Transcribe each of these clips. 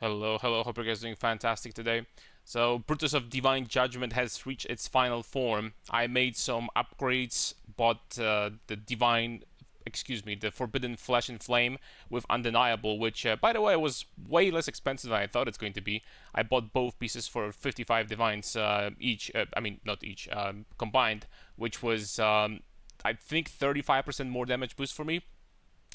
Hello, hello, hope you guys are doing fantastic today. So, Brutus of Divine Judgment has reached its final form. I made some upgrades, bought the Forbidden Flesh and Flame with Undeniable, which, by the way, was way less expensive than I thought it's going to be. I bought both pieces for 55 divines each, not each, combined, which was, I think, 35% more damage boost for me.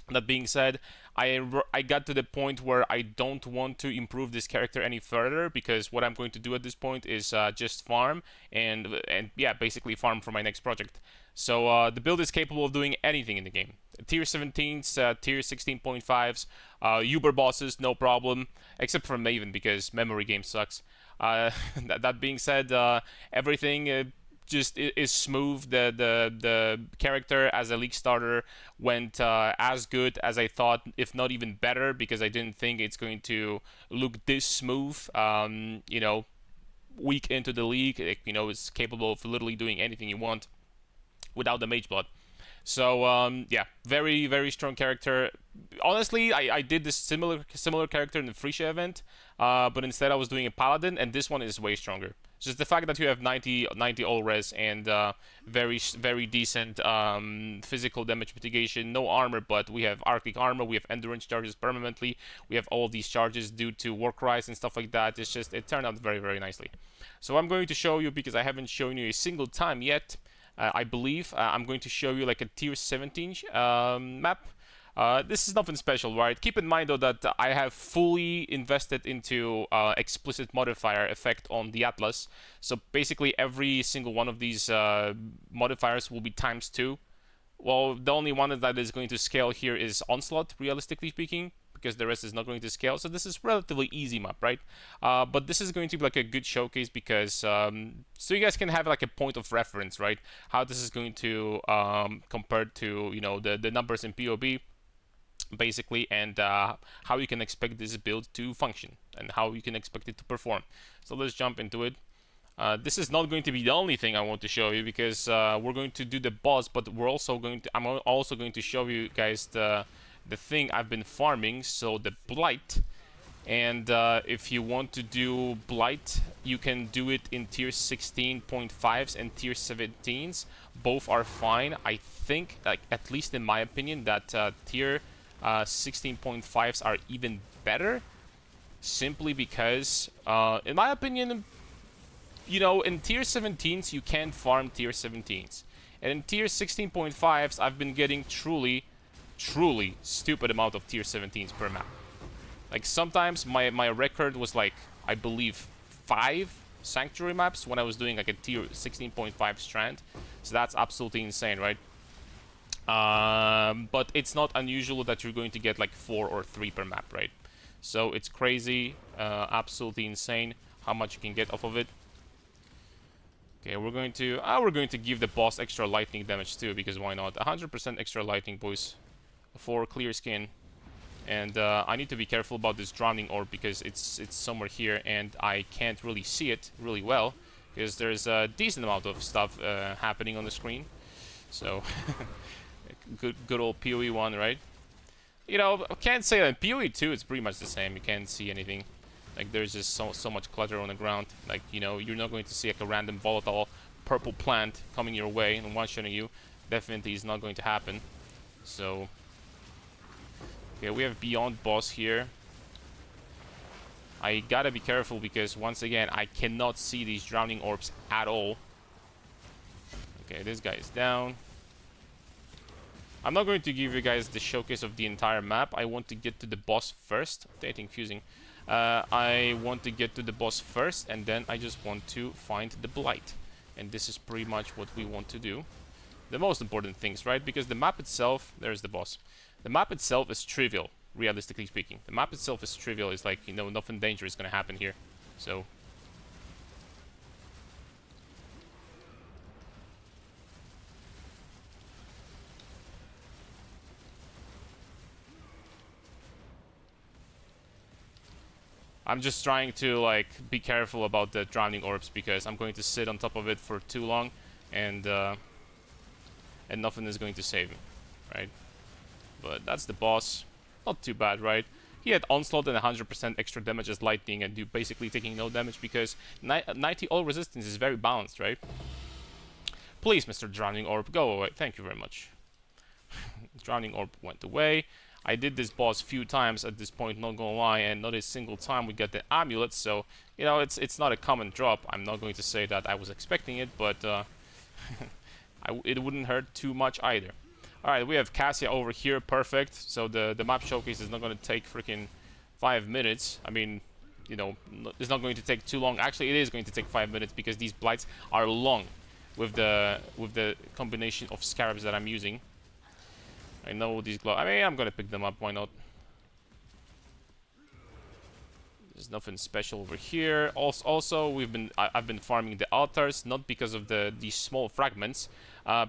That being said, I got to the point where I don't want to improve this character any further because what I'm going to do at this point is just farm and yeah, basically farm for my next project. So the build is capable of doing anything in the game. Tier 17s, tier 16.5s, Uber bosses, no problem, except for Maven because memory game sucks. That being said, everything just is smooth. The character as a league starter went as good as I thought, if not even better, because I didn't think it's going to look this smooth. Week into the league, it's capable of literally doing anything you want without the mage blood. So yeah, very very strong character. Honestly, I did this similar character in the Frisia event, but instead I was doing a paladin, and this one is way stronger. Just the fact that you have 90 all res and very decent physical damage mitigation, no armor, but we have Arctic armor, we have endurance charges permanently, we have all of these charges due to work rise and stuff like that. It turned out very very nicely. So I'm going to show you because I haven't shown you a single time yet. I believe I'm going to show you like a tier 17 map. This is nothing special, right? Keep in mind though that I have fully invested into explicit modifier effect on the Atlas. So basically every single one of these modifiers will be times 2. Well, the only one that is going to scale here is Onslaught, realistically speaking, because the rest is not going to scale. So this is relatively easy map, right? But this is going to be like a good showcase because so you guys can have like a point of reference, right? How this is going to compare to the numbers in POB basically, and how you can expect this build to function and how you can expect it to perform. So let's jump into it. This is not going to be the only thing I want to show you because we're going to do the boss, but I'm also going to show you guys the thing I've been farming, so the blight. And if you want to do blight, you can do it in tier 16.5s and tier 17s. Both are fine. I think, like, at least in my opinion, that tier 16.5s are even better, simply because in my opinion, in tier 17s you can farm tier 17s, and in tier 16.5s I've been getting truly stupid amount of tier 17s per map. Like sometimes my record was like, I believe, 5 sanctuary maps when I was doing like a tier 16.5 strand. So that's absolutely insane, right? But it's not unusual that you're going to get like 4 or 3 per map, right? So it's crazy, absolutely insane how much you can get off of it. Okay, we're going to give the boss extra lightning damage too, because why not? 100% extra lightning, boys, for clear skin. And I need to be careful about this drowning orb because it's somewhere here and I can't really see it really well because there's a decent amount of stuff happening on the screen. So good old PoE 1, right? I can't say that in PoE 2 it's pretty much the same. You can't see anything. Like there's just so much clutter on the ground. Like you're not going to see like a random volatile purple plant coming your way and one-shotting you. Definitely is not going to happen. So okay, we have Beyond Boss here. I gotta be careful because once again I cannot see these drowning orbs at all. Okay, this guy is down. I'm not going to give you guys the showcase of the entire map. I want to get to the boss first. Dating fusing. I want to get to the boss first, and then I just want to find the blight. And this is pretty much what we want to do. The most important things, right? Because the map itself, there's the boss. The map itself is trivial, realistically speaking. The map itself is trivial. It's like, nothing dangerous is going to happen here. So I'm just trying to like be careful about the drowning orbs because I'm going to sit on top of it for too long, and nothing is going to save me, right? But that's the boss. Not too bad, right? he had Onslaught and 100% extra damage as Lightning, and you basically taking no damage because 90 all resistance is very balanced, right? Please, Mr. Drowning Orb, go away. Thank you very much. Drowning Orb went away. I did this boss a few times at this point, not gonna lie, and not a single time we get the amulet, so, you know, it's not a common drop. I'm not going to say that I was expecting it, but it wouldn't hurt too much either. Alright, we have Cassia over here, perfect. So the map showcase is not gonna take freaking 5 minutes. I mean, you know, it's not going to take too long. Actually, it is going to take 5 minutes because these blights are long with the combination of scarabs that I'm using. I know these gloves. I mean, I'm gonna pick them up. Why not? There's nothing special over here. Also, I've been farming the altars, not because of these small fragments,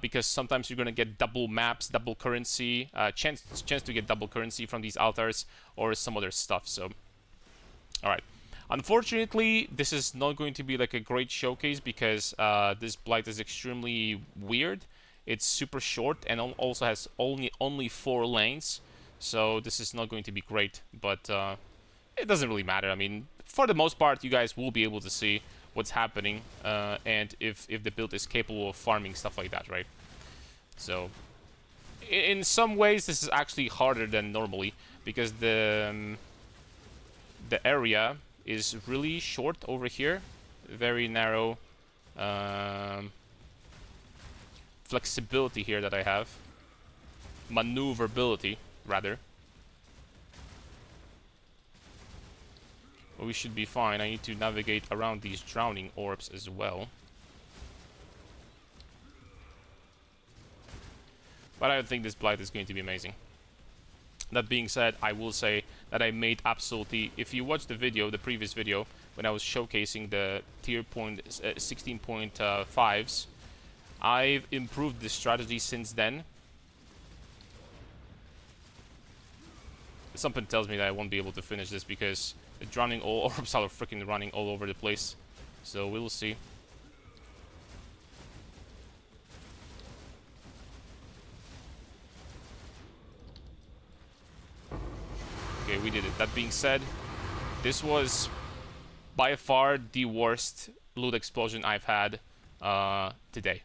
because sometimes you're gonna get double maps, double currency, chance to get double currency from these altars or some other stuff. So, all right. Unfortunately, this is not going to be like a great showcase because this blight is extremely weird. It's super short and also has only 4 lanes, so this is not going to be great. But it doesn't really matter. I mean, for the most part, you guys will be able to see what's happening and if the build is capable of farming stuff like that, right? So, in some ways, this is actually harder than normally because the area is really short over here, very narrow. Flexibility here that I have, maneuverability rather. But we should be fine. I need to navigate around these drowning orbs as well. But I don't think this blight is going to be amazing. That being said, I will say that I made absolutely, if you watch the video, the previous video, when I was showcasing the tier 16.5s, I've improved the strategy since then. Something tells me that I won't be able to finish this because the drowning orbs are freaking running all over the place. So we'll see. Okay, we did it. That being said, this was by far the worst loot explosion I've had today.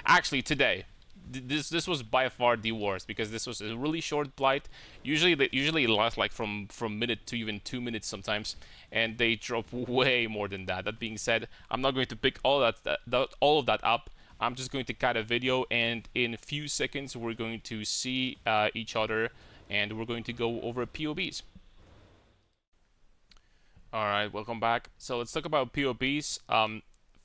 Actually, today. This was by far the worst because this was a really short blight. Usually it lasts like from minute to even 2 minutes sometimes, and they drop way more than that. That being said, I'm not going to pick all of that up. I'm just going to cut a video, and in a few seconds we're going to see each other, and we're going to go over POBs. Alright, welcome back. So let's talk about POBs.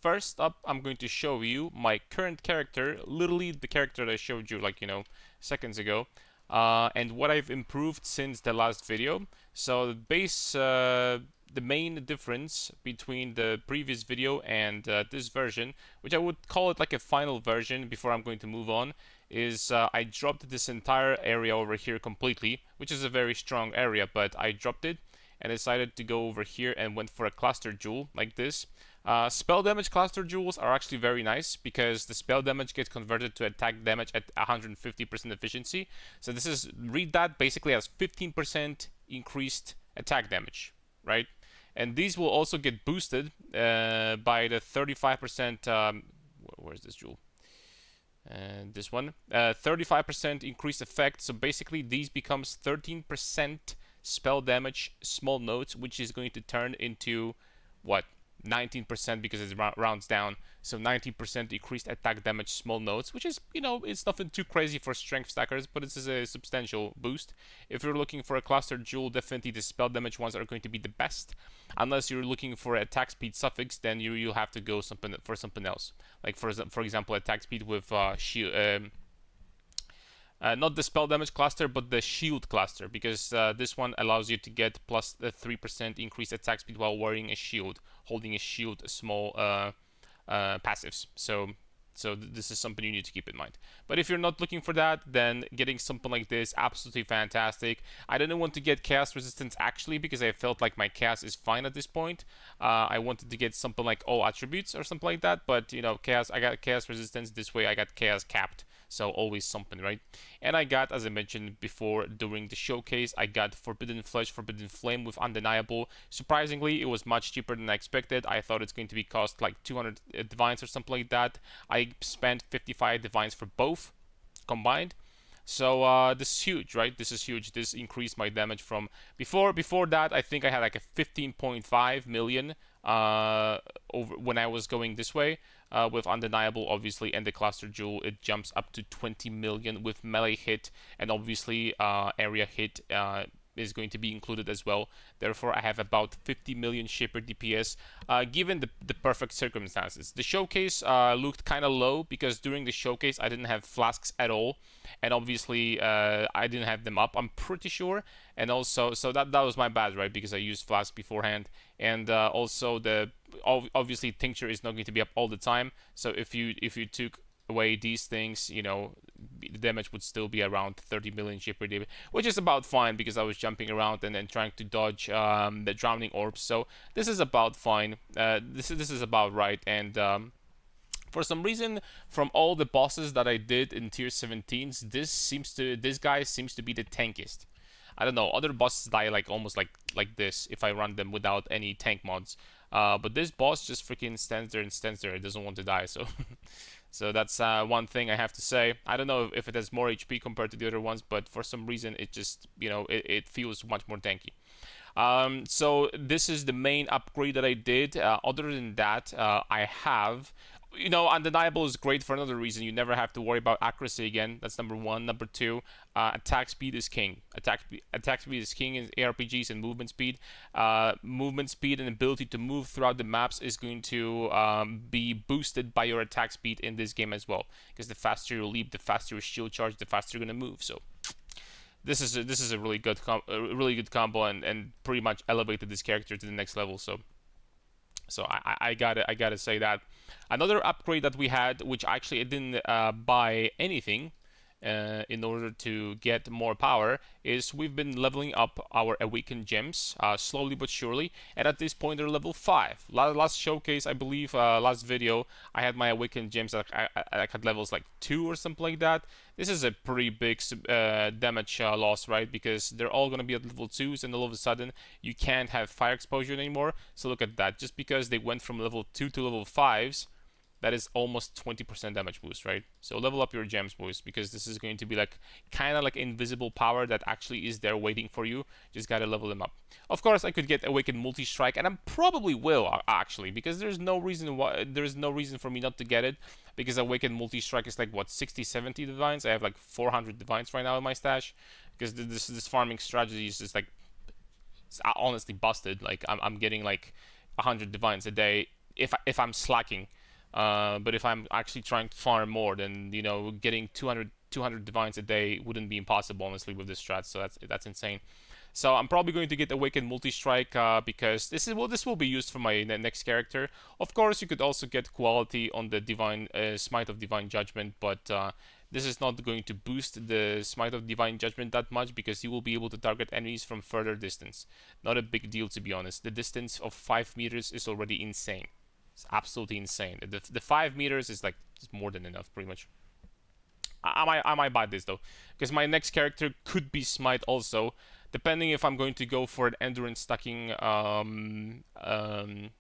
First up, I'm going to show you my current character, literally the character that I showed you like, you know, seconds ago, and what I've improved since the last video. So the main difference between the previous video and this version, which I would call it like a final version before I'm going to move on, is I dropped this entire area over here completely, which is a very strong area, but I dropped it and decided to go over here and went for a cluster jewel like this. Spell damage cluster jewels are actually very nice because the spell damage gets converted to attack damage at 150% efficiency. So this is, read that basically as 15% increased attack damage, right? And these will also get boosted by the 35%, where's this jewel? This one, 35% increased effect. So basically these becomes 13% spell damage small notes, which is going to turn into what? 19% because it rounds down, so 19% increased attack damage small notes, which is, you know, it's nothing too crazy for strength stackers, but it's a substantial boost. If you're looking for a cluster jewel, definitely the spell damage ones are going to be the best. Unless you're looking for attack speed suffix, then you'll have to go for something else, like for example attack speed with shield. Not the spell damage cluster, but the shield cluster, because this one allows you to get plus the 3% increased attack speed while wearing a shield, holding a shield, small passives. So this is something you need to keep in mind. But if you're not looking for that, then getting something like this, absolutely fantastic. I didn't want to get chaos resistance actually, because I felt like my chaos is fine at this point. I wanted to get something like all attributes or something like that, but you know, chaos, I got chaos resistance. This way I got chaos capped. so always something, right? And I got, as I mentioned before during the showcase, I got Forbidden Flesh, Forbidden Flame with Undeniable. Surprisingly, it was much cheaper than I expected. I thought it's going to be cost like 200 divines or something like that. I spent 55 divines for both combined. So this is huge, right? This is huge. This increased my damage from before that. I think I had like a 15.5 million over when I was going this way. With Undeniable, obviously, and the Cluster Jewel, it jumps up to 20 million with melee hit, and obviously area hit is going to be included as well. Therefore, I have about 50 million Shaper DPS, given the perfect circumstances. The showcase looked kind of low because during the showcase I didn't have flasks at all, and obviously I didn't have them up, I'm pretty sure, and also so that was my bad, right? Because I used flask beforehand, and also the obviously tincture is not going to be up all the time. So if you took away these things, you know, the damage would still be around 30 million ship per day, which is about fine because I was jumping around and then trying to dodge the drowning orbs. So this is about fine. This is about right. And for some reason, from all the bosses that I did in tier 17s, this guy seems to be the tankiest. I don't know, other bosses die like almost like this if I run them without any tank mods. But this boss just freaking stands there and stands there. It doesn't want to die, so so that's one thing I have to say. I don't know if it has more HP compared to the other ones, but for some reason it just, you know, it feels much more tanky. So this is the main upgrade that I did. Other than that, I have, you know, Undeniable is great for another reason. You never have to worry about accuracy again. That's number one. Number two, attack speed is king. Attack speed is king in ARPGs, and movement speed. Movement speed and ability to move throughout the maps is going to be boosted by your attack speed in this game as well. Because the faster you leap, the faster your shield charge, the faster you're gonna move. So this is a really good combo, and pretty much elevated this character to the next level. So I gotta say that. Another upgrade that we had, which actually I didn't buy anything in order to get more power, is we've been leveling up our awakened gems slowly but surely, and at this point they're level 5. Last showcase, I believe, last video, I had my awakened gems at levels like 2 or something like that. This is a pretty big damage loss, right? Because they're all going to be at level 2s, and all of a sudden you can't have fire exposure anymore. So look at that. Just because they went from level 2 to level 5s, that is almost 20% damage boost, right? So level up your gems, boys, because this is going to be like kind of like invisible power that actually is there waiting for you. Just gotta level them up. Of course, I could get Awakened Multi-Strike, and I probably will actually, because there's no reason for me not to get it, because Awakened Multi-Strike is like what, 60-70 divines. I have like 400 divines right now in my stash, because this farming strategy is just like, it's honestly busted. Like I'm getting like 100 divines a day if I'm slacking. But if I'm actually trying to farm more, then, you know, getting 200 divines a day wouldn't be impossible, honestly, with this strat. So that's insane. So I'm probably going to get Awakened Multi-Strike because this will be used for my next character. Of course, you could also get quality on the Divine Smite of Divine Judgment, but this is not going to boost the Smite of Divine Judgment that much, because you will be able to target enemies from further distance. Not a big deal, to be honest. The distance of 5 meters is already insane. It's absolutely insane. The 5 meters is like more than enough, pretty much. I might buy this though, because my next character could be Smite also, depending if I'm going to go for an endurance stacking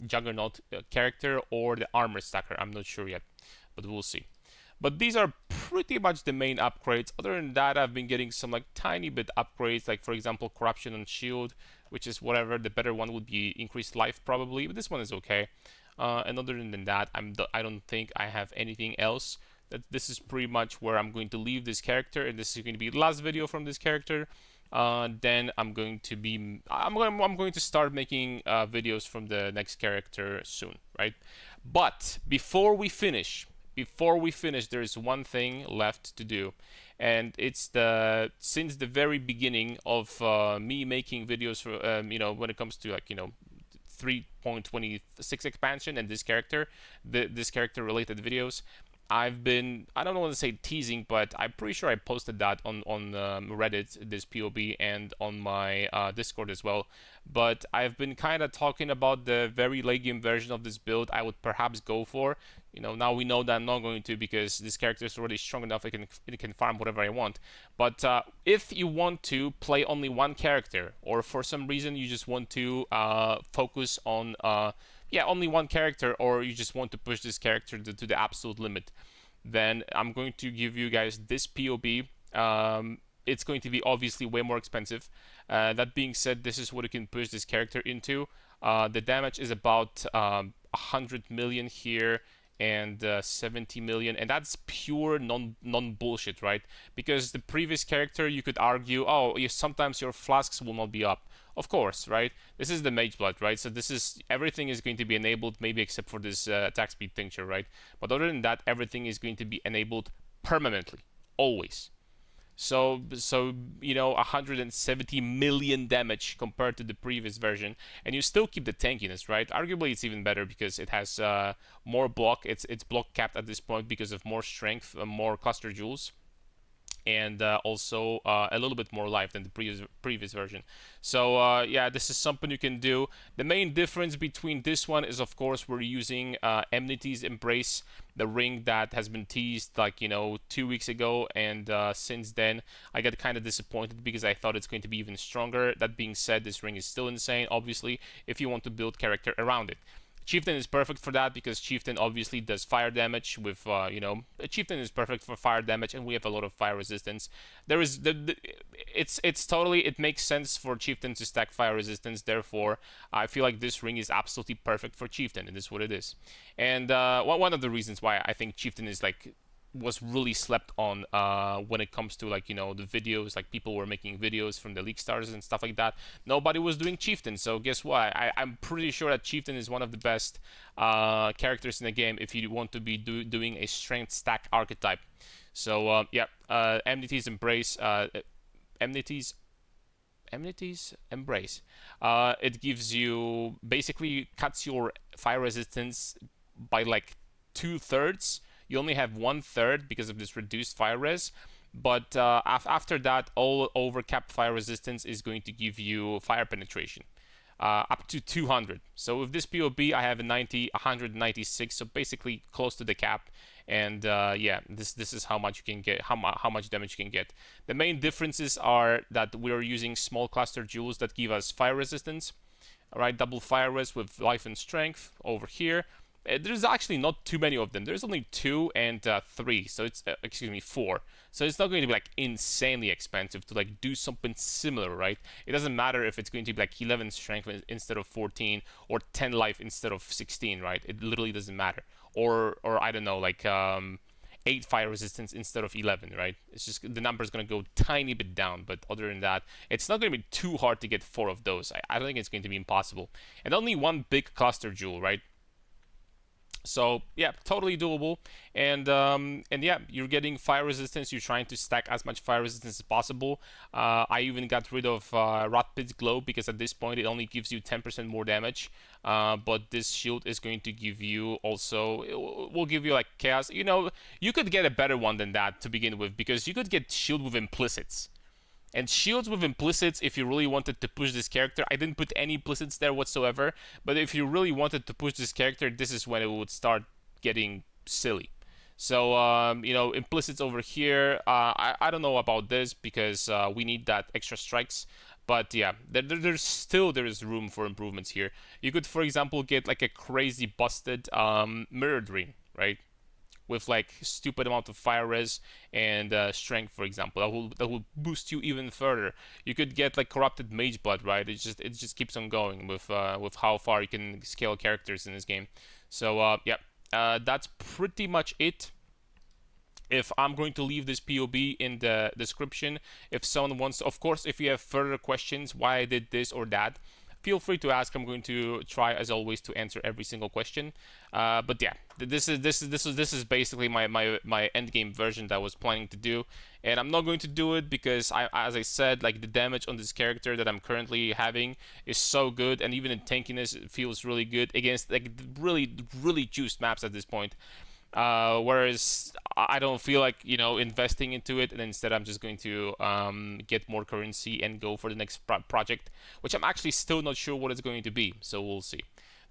Juggernaut character or the armor stacker. I'm not sure yet, but we'll see. But these are pretty much the main upgrades. Other than that, I've been getting some like tiny bit upgrades, like for example Corruption on Shield, which is whatever. The better one would be Increased Life probably, but this one is okay. And other than that, I don't think I have anything else. This is pretty much where I'm going to leave this character, and this is going to be the last video from this character. Then I'm going to start making videos from the next character soon, right? But before we finish, there is one thing left to do, and it's since the very beginning of me making videos for you know, when it comes to like, you know, 3.26 expansion and this character related videos, I've been, I don't want to say teasing, but I'm pretty sure I posted that on Reddit, this POB, and on my Discord as well. But I've been kind of talking about the very late game version of this build I would perhaps go for. You know, now we know that I'm not going to, because this character is already strong enough it can farm whatever I want. But if you want to play only one character, or for some reason you just want to focus on yeah, only one character, or you just want to push this character to the absolute limit, then I'm going to give you guys this POB. It's going to be obviously way more expensive. That being said, this is what you can push this character into. The damage is about 100 million here, and 70 million, and that's pure non bullshit, right? Because the previous character, you could argue, oh, sometimes your flasks will not be up. Of course, right? This is the Mage Blood, right? So this is, everything is going to be enabled, maybe except for this attack speed tincture, right? But other than that, everything is going to be enabled permanently, always. So you know, 170 million damage compared to the previous version, and you still keep the tankiness, right? Arguably, it's even better because it has more block. It's block capped at this point because of more strength, more cluster jewels, and also a little bit more life than the previous version. So yeah, this is something you can do. The main difference between this one is, of course, we're using Enmity's Embrace, the ring that has been teased, like, you know, 2 weeks ago, and since then I got kind of disappointed because I thought it's going to be even stronger. That being said, this ring is still insane, obviously, if you want to build character around it. Chieftain is perfect for that because Chieftain obviously does fire damage with, you know, Chieftain is perfect for fire damage, and we have a lot of fire resistance. There is, it's totally, it makes sense for Chieftain to stack fire resistance, therefore, I feel like this ring is absolutely perfect for Chieftain, and this is what it is. And one of the reasons why I think Chieftain is, like, was really slept on when it comes to, like, you know, the videos, like people were making videos from the League Stars and stuff like that. Nobody was doing Chieftain, so guess what? I'm pretty sure that Chieftain is one of the best characters in the game if you want to be doing a strength stack archetype. So yeah, Enmity's Embrace, Enmity's Embrace. It gives you, basically cuts your fire resistance by like 2/3. You only have 1/3 because of this reduced fire res, but after that, all over capped fire resistance is going to give you fire penetration up to 200. So with this POB, I have a 196, so basically close to the cap. And yeah, this is how much you can get, how much damage you can get. The main differences are that we are using small cluster jewels that give us fire resistance. All right, double fire res with life and strength over here. There's actually not too many of them. There's only 2 and 3, so it's excuse me, 4. So it's not going to be like insanely expensive to like do something similar, right? It doesn't matter if it's going to be like 11 strength instead of 14, or 10 life instead of 16, right? It literally doesn't matter. Or I don't know, like 8 fire resistance instead of 11, right? It's just the number is going to go tiny bit down, but other than that, it's not going to be too hard to get 4 of those. I don't think it's going to be impossible. And only one big cluster jewel, right? So yeah, totally doable, and yeah, you're getting fire resistance. You're trying to stack as much fire resistance as possible. I even got rid of Rotpit's Glow because at this point it only gives you 10% more damage. But this shield is going to give you also, it will give you like chaos. You know, you could get a better one than that to begin with, because you could get shield with implicits. And shields with implicits, if you really wanted to push this character, I didn't put any implicits there whatsoever, but if you really wanted to push this character, this is when it would start getting silly. So, you know, implicits over here, I don't know about this because we need that extra strikes. But yeah, there is room for improvements here. You could, for example, get like a crazy busted mirrored ring, right? With like stupid amount of fire res and strength, for example, that will boost you even further. You could get like corrupted mage blood, right? It just keeps on going with how far you can scale characters in this game. So yeah, that's pretty much it. If I'm going to leave this POB in the description, if someone wants, of course, if you have further questions why I did this or that, feel free to ask. I'm going to try, as always, to answer every single question. But yeah, this is basically my end game version that I was planning to do, and I'm not going to do it because as I said, like the damage on this character that I'm currently having is so good, and even in tankiness, it feels really good against like really juiced maps at this point. Whereas I don't feel like, you know, investing into it, and instead I'm just going to get more currency and go for the next project, which I'm actually still not sure what it's going to be. So we'll see.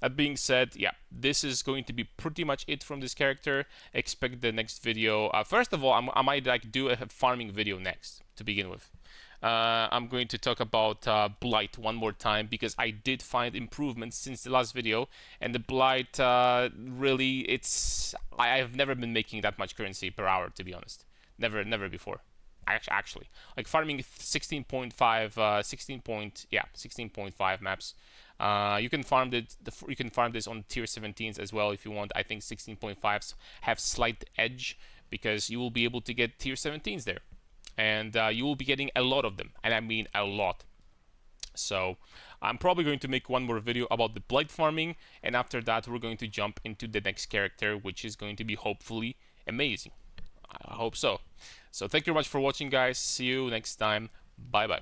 That being said, yeah, this is going to be pretty much it from this character. Expect the next video. First of all, I might like do a farming video next to begin with. I'm going to talk about Blight one more time, because I did find improvements since the last video, and the Blight really, I have never been making that much currency per hour, to be honest. Never before. Actually, like farming 16.5, 16.5 maps. You can farm you can farm this on tier 17s as well if you want. I think 16.5s have slight edge because you will be able to get tier 17s there, and you will be getting a lot of them, and I mean a lot. So I'm probably going to make one more video about the blight farming, and after that we're going to jump into the next character, which is going to be hopefully amazing. I hope so. So thank you very much for watching, guys. See you next time. Bye bye.